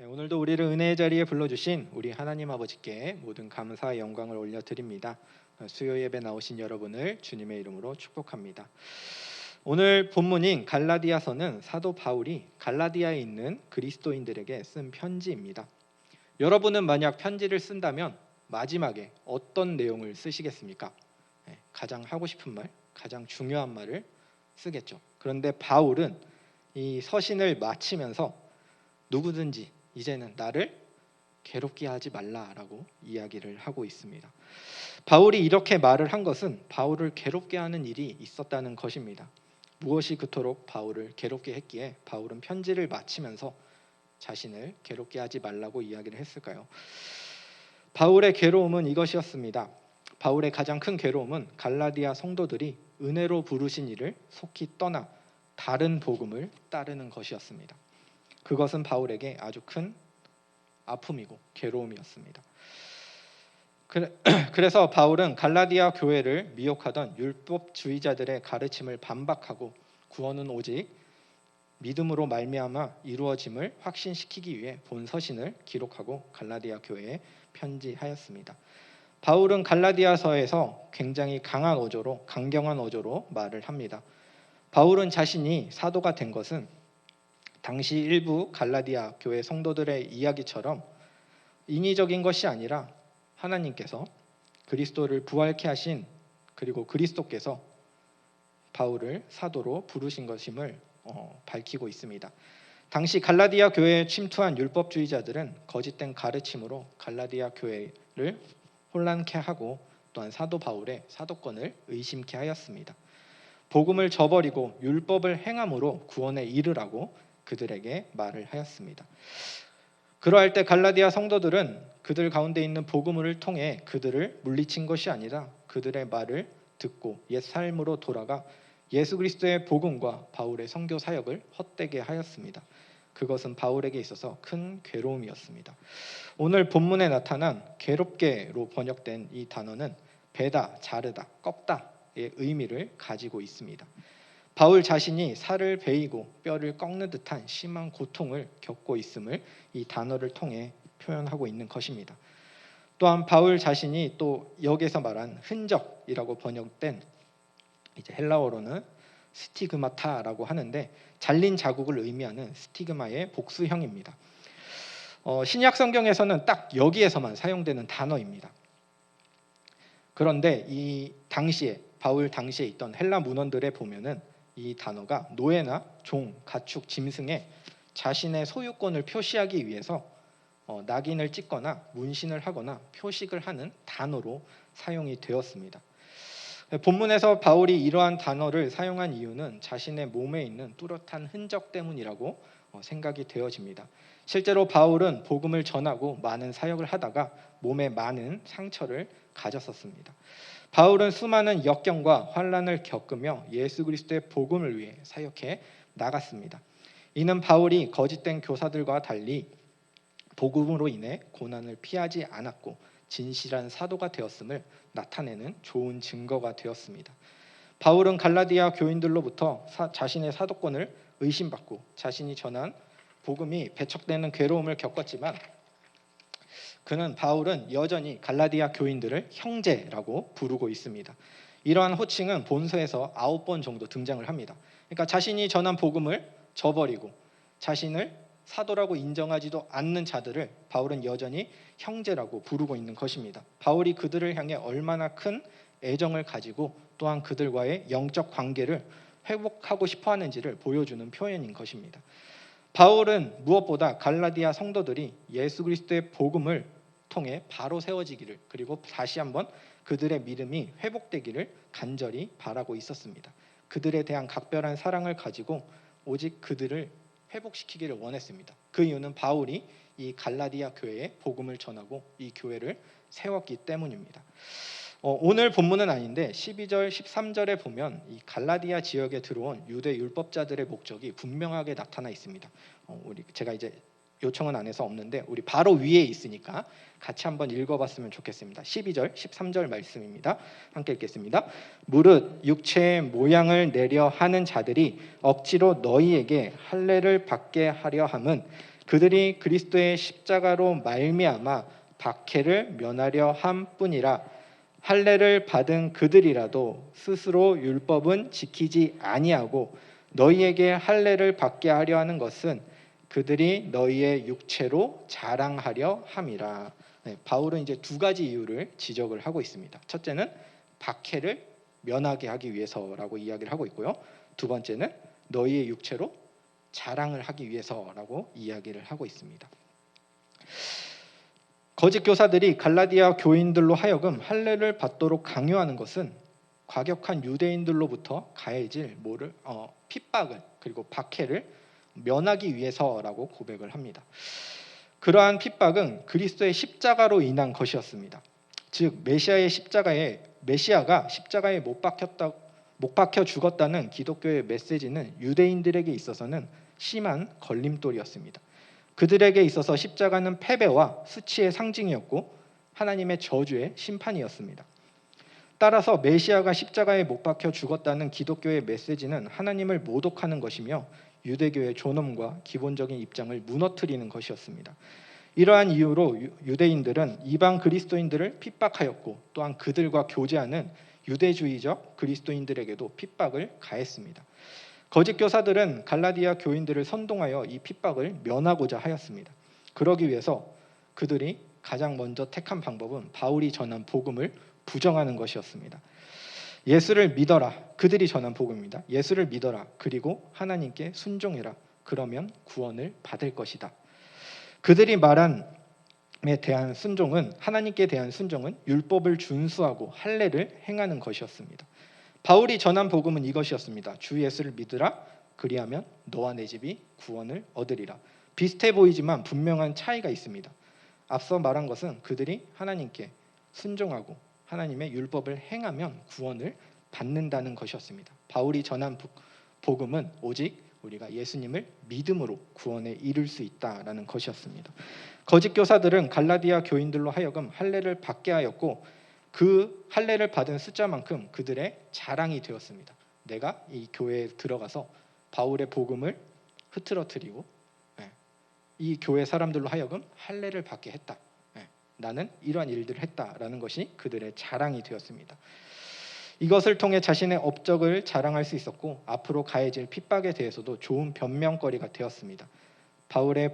네, 오늘도 우리를 은혜의 자리에 불러주신 우리 하나님 아버지께 모든 감사의 영광을 올려드립니다. 수요 예배 나오신 여러분을 주님의 이름으로 축복합니다. 오늘 본문인 갈라디아서는 사도 바울이 갈라디아에 있는 그리스도인들에게 쓴 편지입니다. 여러분은 만약 편지를 쓴다면 마지막에 어떤 내용을 쓰시겠습니까? 가장 하고 싶은 말, 가장 중요한 말을 쓰겠죠. 그런데 바울은 이 서신을 마치면서 누구든지 이제는 나를 괴롭게 하지 말라라고 이야기를 하고 있습니다. 바울이 이렇게 말을 한 것은 바울을 괴롭게 하는 일이 있었다는 것입니다. 무엇이 그토록 바울을 괴롭게 했기에 바울은 편지를 마치면서 자신을 괴롭게 하지 말라고 이야기를 했을까요? 바울의 괴로움은 이것이었습니다. 바울의 가장 큰 괴로움은 갈라디아 성도들이 은혜로 부르신 이를 속히 떠나 다른 복음을 따르는 것이었습니다. 그것은 바울에게 아주 큰 아픔이고 괴로움이었습니다. 그래서 바울은 갈라디아 교회를 미혹하던 율법주의자들의 가르침을 반박하고 구원은 오직 믿음으로 말미암아 이루어짐을 확신시키기 위해 본 서신을 기록하고 갈라디아 교회에 편지하였습니다. 바울은 갈라디아서에서 굉장히 강경한 어조로 말을 합니다. 바울은 자신이 사도가 된 것은 당시 일부 갈라디아 교회 성도들의 이야기처럼 인위적인 것이 아니라 하나님께서 그리스도를 부활케 하신 그리고 그리스도께서 바울을 사도로 부르신 것임을 밝히고 있습니다. 당시 갈라디아 교회에 침투한 율법주의자들은 거짓된 가르침으로 갈라디아 교회를 혼란케 하고 또한 사도 바울의 사도권을 의심케 하였습니다. 복음을 저버리고 율법을 행함으로 구원에 이르라고 그들에게 말을 하였습니다. 그러할 때 갈라디아 성도들은 그들 가운데 있는 복음을 통해 그들을 물리친 것이 아니라 그들의 말을 듣고 옛 삶으로 돌아가 예수 그리스도의 복음과 바울의 선교 사역을 헛되게 하였습니다. 그것은 바울에게 있어서 큰 괴로움이었습니다. 오늘 본문에 나타난 괴롭게로 번역된 이 단어는 베다, 자르다, 꺾다의 의미를 가지고 있습니다. 바울 자신이 살을 베이고 뼈를 꺾는 듯한 심한 고통을 겪고 있음을 이 단어를 통해 표현하고 있는 것입니다. 또한 바울 자신이 또 여기서 말한 흔적이라고 번역된 이제 헬라어로는 스티그마타라고 하는데 잘린 자국을 의미하는 스티그마의 복수형입니다. 신약 성경에서는 딱 여기에서만 사용되는 단어입니다. 그런데 이 당시에 바울 당시에 있던 헬라 문헌들에 보면은 이 단어가 노예나 종, 가축, 짐승에 자신의 소유권을 표시하기 위해서 낙인을 찍거나 문신을 하거나 표식을 하는 단어로 사용이 되었습니다. 본문에서 바울이 이러한 단어를 사용한 이유는 자신의 몸에 있는 뚜렷한 흔적 때문이라고 생각이 되어집니다. 실제로 바울은 복음을 전하고 많은 사역을 하다가 몸에 많은 상처를 가졌었습니다. 바울은 수많은 역경과 환난을 겪으며 예수 그리스도의 복음을 위해 사역해 나갔습니다. 이는 바울이 거짓된 교사들과 달리 복음으로 인해 고난을 피하지 않았고 진실한 사도가 되었음을 나타내는 좋은 증거가 되었습니다. 바울은 갈라디아 교인들로부터 자신의 사도권을 의심받고 자신이 전한 복음이 배척되는 괴로움을 겪었지만 바울은 여전히 갈라디아 교인들을 형제라고 부르고 있습니다. 이러한 호칭은 본서에서 9번 정도 등장을 합니다. 그러니까 자신이 전한 복음을 저버리고 자신을 사도라고 인정하지도 않는 자들을 바울은 여전히 형제라고 부르고 있는 것입니다. 바울이 그들을 향해 얼마나 큰 애정을 가지고 또한 그들과의 영적 관계를 회복하고 싶어 하는지를 보여주는 표현인 것입니다. 바울은 무엇보다 갈라디아 성도들이 예수 그리스도의 복음을 통해 바로 세워지기를 그리고 다시 한번 그들의 믿음이 회복되기를 간절히 바라고 있었습니다. 그들에 대한 각별한 사랑을 가지고 오직 그들을 회복시키기를 원했습니다. 그 이유는 바울이 이 갈라디아 교회에 복음을 전하고 이 교회를 세웠기 때문입니다. 오늘 본문은 아닌데 12절, 13절에 보면 이 갈라디아 지역에 들어온 유대 율법자들의 목적이 분명하게 나타나 있습니다. 제가 이제 요청은 안 해서 없는데 우리 바로 위에 있으니까 같이 한번 읽어봤으면 좋겠습니다. 12절, 13절 말씀입니다. 함께 읽겠습니다. 무릇 육체의 모양을 내려 하는 자들이 억지로 너희에게 할례를 받게 하려 함은 그들이 그리스도의 십자가로 말미암아 박해를 면하려 함뿐이라. 할례를 받은 그들이라도 스스로 율법은 지키지 아니하고 너희에게 할례를 받게 하려 하는 것은 그들이 너희의 육체로 자랑하려 함이라. 바울은 이제 두 가지 이유를 지적을 하고 있습니다. 첫째는 박해를 면하게 하기 위해서라고 이야기를 하고 있고요. 두 번째는 너희의 육체로 자랑을 하기 위해서라고 이야기를 하고 있습니다. 거짓 교사들이 갈라디아 교인들로 하여금 할례를 받도록 강요하는 것은 과격한 유대인들로부터 가해질 핍박을 그리고 박해를 면하기 위해서라고 고백을 합니다. 그러한 핍박은 그리스도의 십자가로 인한 것이었습니다. 즉 메시아가 십자가에 못 박혀 죽었다는 기독교의 메시지는 유대인들에게 있어서는 심한 걸림돌이었습니다. 그들에게 있어서 십자가는 패배와 수치의 상징이었고 하나님의 저주의 심판이었습니다. 따라서 메시아가 십자가에 못 박혀 죽었다는 기독교의 메시지는 하나님을 모독하는 것이며 유대교의 존엄과 기본적인 입장을 무너뜨리는 것이었습니다. 이러한 이유로 유대인들은 이방 그리스도인들을 핍박하였고 또한 그들과 교제하는 유대주의적 그리스도인들에게도 핍박을 가했습니다. 거짓 교사들은 갈라디아 교인들을 선동하여 이 핍박을 면하고자 하였습니다. 그러기 위해서 그들이 가장 먼저 택한 방법은 바울이 전한 복음을 부정하는 것이었습니다. 예수를 믿어라. 그들이 전한 복음입니다. 예수를 믿어라. 그리고 하나님께 순종해라. 그러면 구원을 받을 것이다. 그들이 말함에 대한 순종은 하나님께 대한 순종은 율법을 준수하고 할례를 행하는 것이었습니다. 바울이 전한 복음은 이것이었습니다. 주 예수를 믿으라. 그리하면 너와 내 집이 구원을 얻으리라. 비슷해 보이지만 분명한 차이가 있습니다. 앞서 말한 것은 그들이 하나님께 순종하고 하나님의 율법을 행하면 구원을 받는다는 것이었습니다. 바울이 전한 복음은 오직 우리가 예수님을 믿음으로 구원에 이를 수 있다라는 것이었습니다. 거짓 교사들은 갈라디아 교인들로 하여금 할례를 받게 하였고 그 할례를 받은 숫자만큼 그들의 자랑이 되었습니다. 내가 이 교회에 들어가서 바울의 복음을 흐트러뜨리고 이 교회 사람들로 하여금 할례를 받게 했다. 나는 이러한 일들을 했다라는 것이 그들의 자랑이 되었습니다. 이것을 통해 자신의 업적을 자랑할 수 있었고 앞으로 가해질 핍박에 대해서도 좋은 변명거리가 되었습니다. 바울의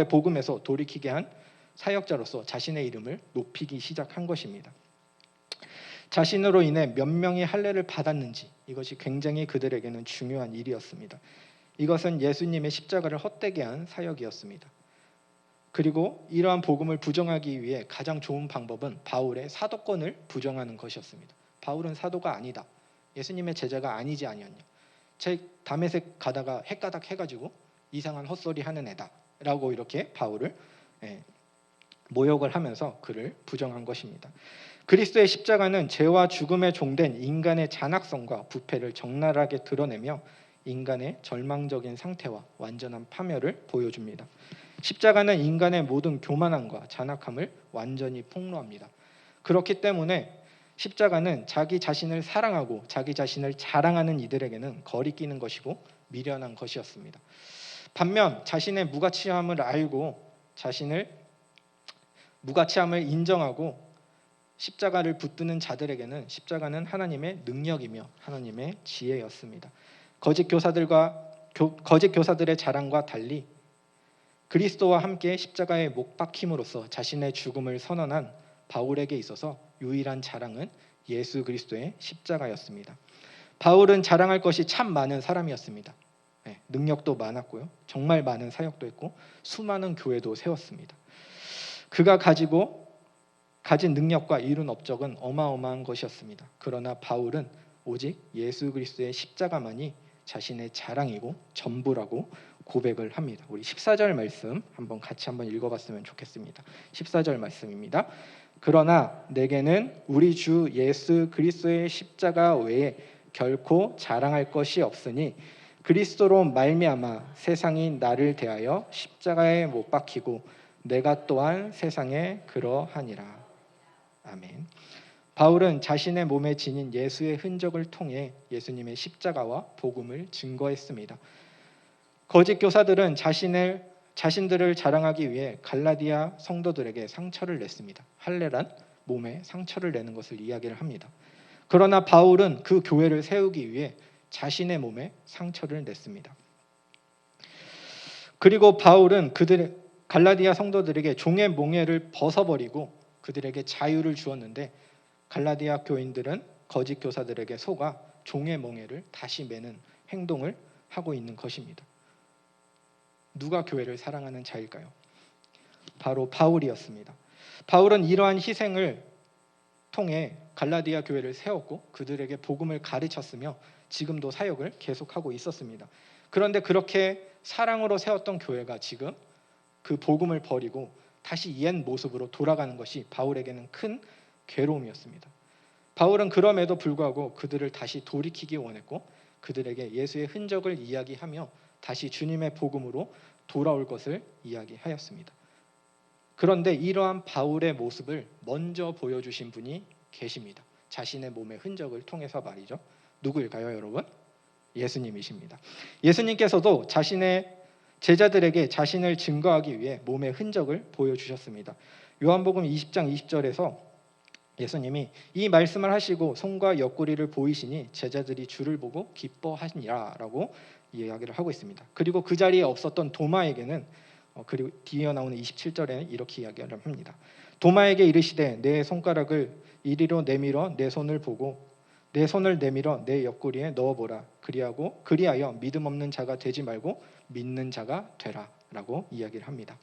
복음에서 돌이키게 한 사역자로서 자신의 이름을 높이기 시작한 것입니다. 자신으로 인해 몇 명이 할례를 받았는지 이것이 굉장히 그들에게는 중요한 일이었습니다. 이것은 예수님의 십자가를 헛되게 한 사역이었습니다. 그리고 이러한 복음을 부정하기 위해 가장 좋은 방법은 바울의 사도권을 부정하는 것이었습니다. 바울은 사도가 아니다. 예수님의 제자가 아니지 아니었냐. 제 다메섹 가다가 헷가닥 해가지고 이상한 헛소리 하는 애다라고 이렇게 바울을 모욕을 하면서 그를 부정한 것입니다. 그리스도의 십자가는 죄와 죽음에 종된 인간의 잔악성과 부패를 적나라하게 드러내며 인간의 절망적인 상태와 완전한 파멸을 보여줍니다. 십자가는 인간의 모든 교만함과 잔악함을 완전히 폭로합니다. 그렇기 때문에 십자가는 자기 자신을 사랑하고 자기 자신을 자랑하는 이들에게는 거리끼는 것이고 미련한 것이었습니다. 반면 자신의 무가치함을 알고 자신을 무가치함을 인정하고 십자가를 붙드는 자들에게는 십자가는 하나님의 능력이며 하나님의 지혜였습니다. 거짓 교사들의 자랑과 달리 그리스도와 함께 십자가에 못 박힘으로써 자신의 죽음을 선언한 바울에게 있어서 유일한 자랑은 예수 그리스도의 십자가였습니다. 바울은 자랑할 것이 참 많은 사람이었습니다. 능력도 많았고요. 정말 많은 사역도 했고 수많은 교회도 세웠습니다. 그가 가진 능력과 이룬 업적은 어마어마한 것이었습니다. 그러나 바울은 오직 예수 그리스도의 십자가만이 자신의 자랑이고 전부라고 고백을 합니다. 우리 14절 말씀 같이 한번 읽어봤으면 좋겠습니다. 14절 말씀입니다. 그러나 내게는 우리 주 예수 그리스도의 십자가 외에 결코 자랑할 것이 없으니 그리스도로 말미암아 세상이 나를 대하여 십자가에 못 박히고 내가 또한 세상에 그러하니라. 아멘. 바울은 자신의 몸에 지닌 예수의 흔적을 통해 예수님의 십자가와 복음을 증거했습니다. 거짓 교사들은 자신을 자신들을 자랑하기 위해 갈라디아 성도들에게 상처를 냈습니다. 할례란 몸에 상처를 내는 것을 이야기를 합니다. 그러나 바울은 그 교회를 세우기 위해 자신의 몸에 상처를 냈습니다. 그리고 바울은 갈라디아 성도들에게 종의 몽해를 벗어버리고 그들에게 자유를 주었는데 갈라디아 교인들은 거짓 교사들에게 속아 종의 몽해를 다시 매는 행동을 하고 있는 것입니다. 누가 교회를 사랑하는 자일까요? 바로 바울이었습니다. 바울은 이러한 희생을 통해 갈라디아 교회를 세웠고 그들에게 복음을 가르쳤으며 지금도 사역을 계속하고 있었습니다. 그런데 그렇게 사랑으로 세웠던 교회가 지금 그 복음을 버리고 다시 옛 모습으로 돌아가는 것이 바울에게는 큰 괴로움이었습니다. 바울은 그럼에도 불구하고 그들을 다시 돌이키기 원했고 그들에게 예수의 흔적을 이야기하며 다시 주님의 복음으로 돌아올 것을 이야기하였습니다. 그런데 이러한 바울의 모습을 먼저 보여주신 분이 계십니다. 자신의 몸의 흔적을 통해서 말이죠. 누구일까요, 여러분? 예수님이십니다. 예수님께서도 자신의 제자들에게 자신을 증거하기 위해 몸의 흔적을 보여주셨습니다. 요한복음 20장 20절에서 예수님이 이 말씀을 하시고 손과 옆구리를 보이시니 제자들이 주를 보고 기뻐하니라라고 이야기를 하고 있습니다. 그리고 그 자리에 없었던 도마에게는 그리고 뒤에 나오는 27절에 이렇게 이야기를 합니다. 도마에게 이르시되 내 손가락을 이리로 내밀어 내 손을 보고 내 손을 내밀어 내 옆구리에 넣어보라. 그리하여 믿음 없는 자가 되지 말고 믿는 자가 되라라고 이야기를 합니다.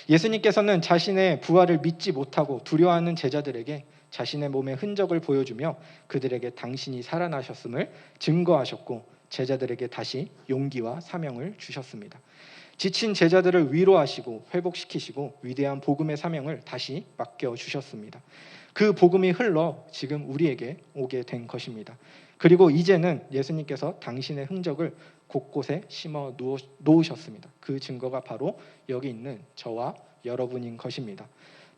예수님께서는 자신의 부활을 믿지 못하고 두려워하는 제자들에게 자신의 몸의 흔적을 보여주며 그들에게 당신이 살아나셨음을 증거하셨고 제자들에게 다시 용기와 사명을 주셨습니다. 지친 제자들을 위로하시고 회복시키시고 위대한 복음의 사명을 다시 맡겨주셨습니다. 그 복음이 흘러 지금 우리에게 오게 된 것입니다. 그리고 이제는 예수님께서 당신의 흔적을 곳곳에 심어 놓으셨습니다. 그 증거가 바로 여기 있는 저와 여러분인 것입니다.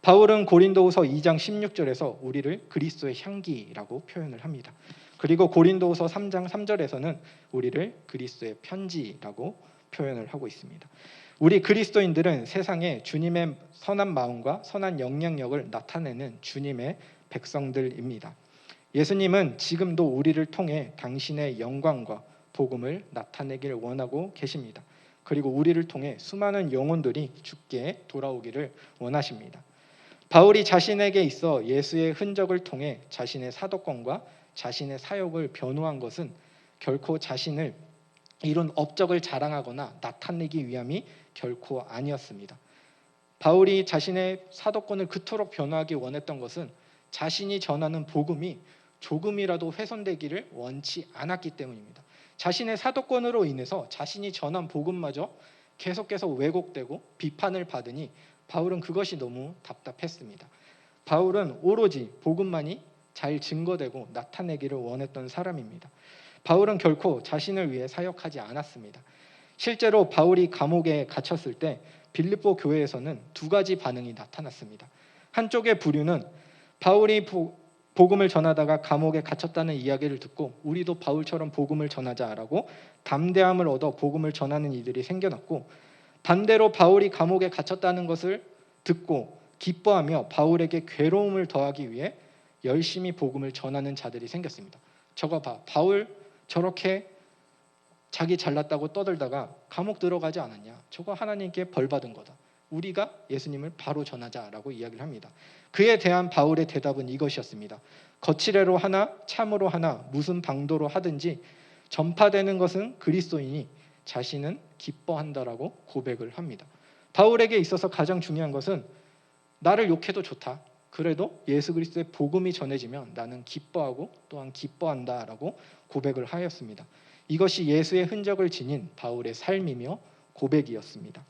바울은 고린도후서 2장 16절에서 우리를 그리스도의 향기라고 표현을 합니다. 그리고 고린도후서 3장 3절에서는 우리를 그리스도의 편지라고 표현을 하고 있습니다. 우리 그리스도인들은 세상에 주님의 선한 마음과 선한 영향력을 나타내는 주님의 백성들입니다. 예수님은 지금도 우리를 통해 당신의 영광과 복음을 나타내기를 원하고 계십니다. 그리고 우리를 통해 수많은 영혼들이 주께 돌아오기를 원하십니다. 바울이 자신에게 있어 예수의 흔적을 통해 자신의 사도권과 자신의 사역을 변호한 것은 결코 자신을 이룬 업적을 자랑하거나 나타내기 위함이 결코 아니었습니다. 바울이 자신의 사도권을 그토록 변호하기 원했던 것은 자신이 전하는 복음이 조금이라도 훼손되기를 원치 않았기 때문입니다. 자신의 사도권으로 인해서 자신이 전한 복음마저 계속해서 왜곡되고 비판을 받으니 바울은 그것이 너무 답답했습니다. 바울은 오로지 복음만이 잘 증거되고 나타내기를 원했던 사람입니다. 바울은 결코 자신을 위해 사역하지 않았습니다. 실제로 바울이 감옥에 갇혔을 때 빌립보 교회에서는 두 가지 반응이 나타났습니다. 한쪽의 부류는 바울이 복음을 전하다가 감옥에 갇혔다는 이야기를 듣고 우리도 바울처럼 복음을 전하자라고 담대함을 얻어 복음을 전하는 이들이 생겨났고, 반대로 바울이 감옥에 갇혔다는 것을 듣고 기뻐하며 바울에게 괴로움을 더하기 위해 열심히 복음을 전하는 자들이 생겼습니다. 저거 봐, 바울 저렇게 자기 잘났다고 떠들다가 감옥 들어가지 않았냐? 저거 하나님께 벌 받은 거다. 우리가 예수님을 바로 전하자라고 이야기를 합니다. 그에 대한 바울의 대답은 이것이었습니다. 거칠애로 하나 참으로 하나 무슨 방도로 하든지 전파되는 것은 그리스도이니 자신은 기뻐한다라고 고백을 합니다. 바울에게 있어서 가장 중요한 것은 나를 욕해도 좋다. 그래도 예수 그리스도의 복음이 전해지면 나는 기뻐하고 또한 기뻐한다라고 고백을 하였습니다. 이것이 예수의 흔적을 지닌 바울의 삶이며 고백이었습니다.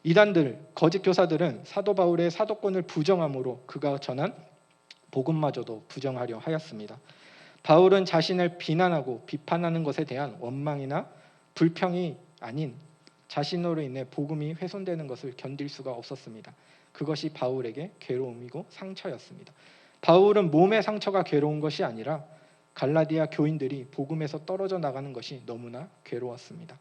이단들, 거짓 교사들은 사도 바울의 사도권을 부정함으로 그가 전한 복음마저도 부정하려 하였습니다. 바울은 자신을 비난하고 비판하는 것에 대한 원망이나 불평이 아닌 자신으로 인해 복음이 훼손되는 것을 견딜 수가 없었습니다. 그것이 바울에게 괴로움이고 상처였습니다. 바울은 몸의 상처가 괴로운 것이 아니라 갈라디아 교인들이 복음에서 떨어져 나가는 것이 너무나 괴로웠습니다.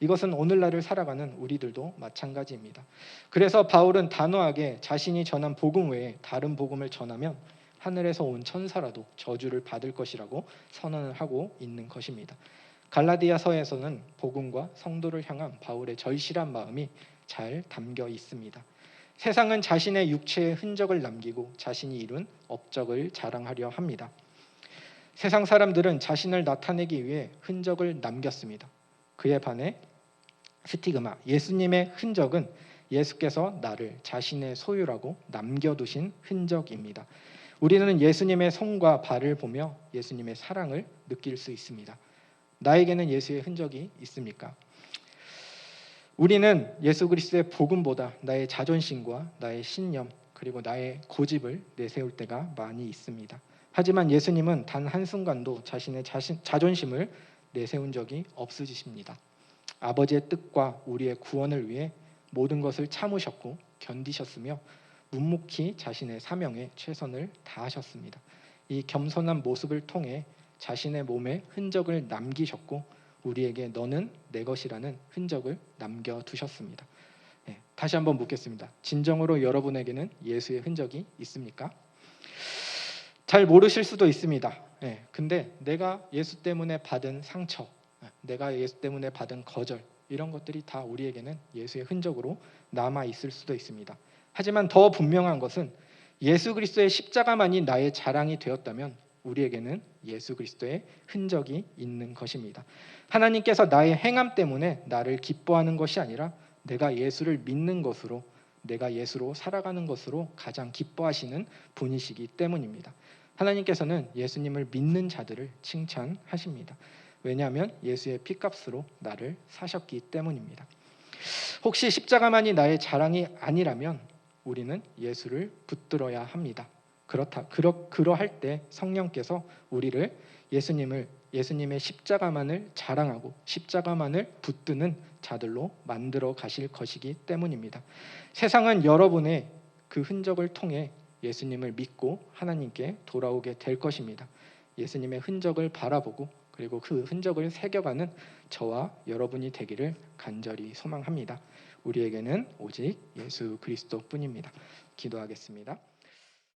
이것은 오늘날을 살아가는 우리들도 마찬가지입니다. 그래서 바울은 단호하게 자신이 전한 복음 외에 다른 복음을 전하면 하늘에서 온 천사라도 저주를 받을 것이라고 선언을 하고 있는 것입니다. 갈라디아서에서는 복음과 성도를 향한 바울의 절실한 마음이 잘 담겨 있습니다. 세상은 자신의 육체의 흔적을 남기고 자신이 이룬 업적을 자랑하려 합니다. 세상 사람들은 자신을 나타내기 위해 흔적을 남겼습니다. 그에 반해 스티그마, 예수님의 흔적은 예수께서 나를 자신의 소유라고 남겨두신 흔적입니다. 우리는 예수님의 손과 발을 보며 예수님의 사랑을 느낄 수 있습니다. 나에게는 예수의 흔적이 있습니까? 우리는 예수 그리스도의 복음보다 나의 자존심과 나의 신념 그리고 나의 고집을 내세울 때가 많이 있습니다. 하지만 예수님은 단 한순간도 자신의 자존심을 내세운 적이 없으십니다. 아버지의 뜻과 우리의 구원을 위해 모든 것을 참으셨고 견디셨으며 묵묵히 자신의 사명에 최선을 다하셨습니다. 이 겸손한 모습을 통해 자신의 몸에 흔적을 남기셨고 우리에게 너는 내 것이라는 흔적을 남겨두셨습니다. 다시 한번 묻겠습니다. 진정으로 여러분에게는 예수의 흔적이 있습니까? 잘 모르실 수도 있습니다. 근데 내가 예수 때문에 받은 상처, 내가 예수 때문에 받은 거절 이런 것들이 다 우리에게는 예수의 흔적으로 남아 있을 수도 있습니다. 하지만 더 분명한 것은 예수 그리스도의 십자가만이 나의 자랑이 되었다면 우리에게는 예수 그리스도의 흔적이 있는 것입니다. 하나님께서 나의 행함 때문에 나를 기뻐하는 것이 아니라 내가 예수를 믿는 것으로 내가 예수로 살아가는 것으로 가장 기뻐하시는 분이시기 때문입니다. 하나님께서는 예수님을 믿는 자들을 칭찬하십니다. 왜냐하면 예수의 피값으로 나를 사셨기 때문입니다. 혹시 십자가만이 나의 자랑이 아니라면 우리는 예수를 붙들어야 합니다. 그러할 때 성령께서 우리를 예수님의 십자가만을 자랑하고 십자가만을 붙드는 자들로 만들어 가실 것이기 때문입니다. 세상은 여러분의 그 흔적을 통해 예수님을 믿고 하나님께 돌아오게 될 것입니다. 예수님의 흔적을 바라보고 그리고 그 흔적을 새겨가는 저와 여러분이 되기를 간절히 소망합니다. 우리에게는 오직 예수 그리스도뿐입니다. 기도하겠습니다.